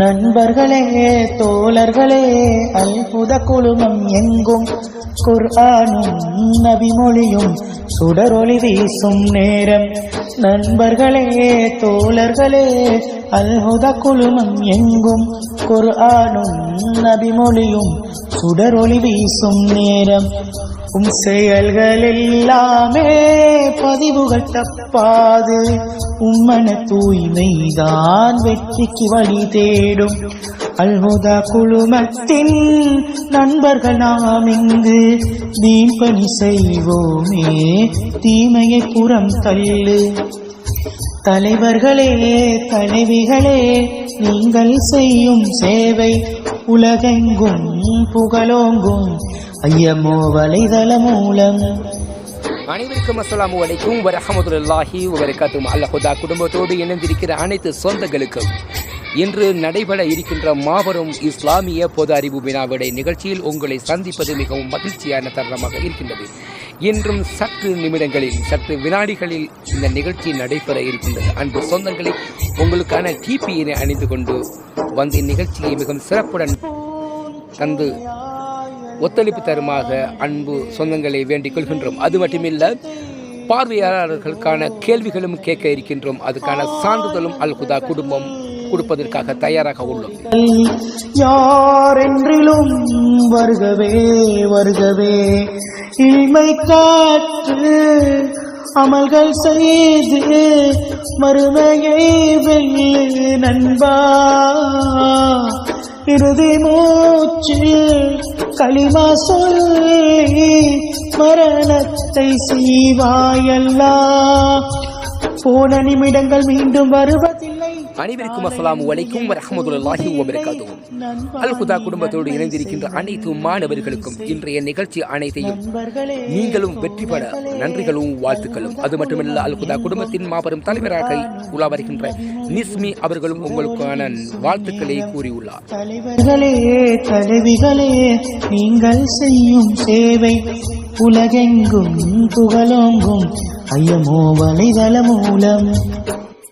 நண்பர்களே தோழர்களே அல்ஹுதா குழுமம் எங்கும் குர்ஆனும் நபிமொழியும் சுடரொளி வீசும் நேரம். நண்பர்களே தோழர்களே அல்ஹுதா குழுமம் எங்கும் குர்ஆனும் நபிமொழியும் சுடரொளி வீசும் நேரம். செயல்கள் எல்லாமே பதிவுகள் தப்பாது, உம்மன தூய்மைதான் வெற்றிக்கு வழி தேடும். அல்ஹுதா குழுமத்தின் நண்பர்கள் நாம் இங்கு தீன் பணி செய்வோமே, தீமையை புறம் தள்ளு. தலைவர்களே தலைவிகளே நீங்கள் செய்யும் சேவை உலகெங்கும் புகழோங்கும் ஐயமோ வலைதள மூலம். அனைவருக்கும் அஸ்ஸலாமு அலைக்கும் வரஹ்மத்துல்லாஹி வபரகாத்துஹு. அல்ஹுதா குடும்பத்தோடு இணைந்திருக்கிற அனைத்து சொந்தங்களுக்கும் இன்று நடைபெற இருக்கின்ற மாபெரும் இஸ்லாமிய பொது அறிவு வினாவிடை நிகழ்ச்சியில் உங்களை சந்திப்பது மிகவும் மகிழ்ச்சியான தருணமாக இருக்கின்றது. இன்றும் சற்று நிமிடங்களில் சற்று வினாடிகளில் இந்த நிகழ்ச்சி நடைபெற இருக்கின்றது. அன்பு சொந்தங்களை உங்களுக்கான டிபியினை அணிந்து கொண்டு வந்து இந்நிகழ்ச்சியை மிகவும் சிறப்புடன் தந்து ஒத்துழைப்பு தருமாக அன்பு சொந்தங்களை வேண்டிக் கொள்கின்றோம். அது மட்டுமில்ல, பார்வையாளர்களுக்கான கேள்விகளும் கேட்க இருக்கின்றோம். அதுக்கான சான்றிதழும் அல்ஹுதா குடும்பம் கொடுப்பதற்காக தயாராக உள்ளோம். யாரென்றிலும் வருகவே வருகவே இல்மை காற்று அமல்கள் செய்து மறுமையை வெல்லு நண்பா. இறுதி மூச்சு களிமா சொல்லி மரணத்தை செய்வாயல்லா. போன நிமிடங்கள் மீண்டும் வருவதில்லை. அனைவருக்கும் அஸ்ஸலாமு அலைக்கும் வரஹ்மத்துல்லாஹி வபரகாத்துஹு. அல்ஹுதா குடும்பத்தோடு இணைந்திருக்கின்ற அனைத்து மாணவர்களுக்கும் இன்றைய நிகழ்ச்சி அனைத்தையும் நீங்களும் வெற்றி பெற நன்றிகளும் வாழ்த்துக்களும். அது மட்டுமல்ல, அல்ஹுதா குடும்பத்தின் மாபெரும் தலைவராக உலா வருகின்ற நிஸ்மி அவர்களும் உங்களுக்கான வாழ்த்துக்களை கூறியுள்ளார். தலைவர்களே தலைவிகளே நீங்கள் செய்யும் சேவை உலகெங்கும் புகழோங்கும் ஐயமோ வலைதள மூலம்.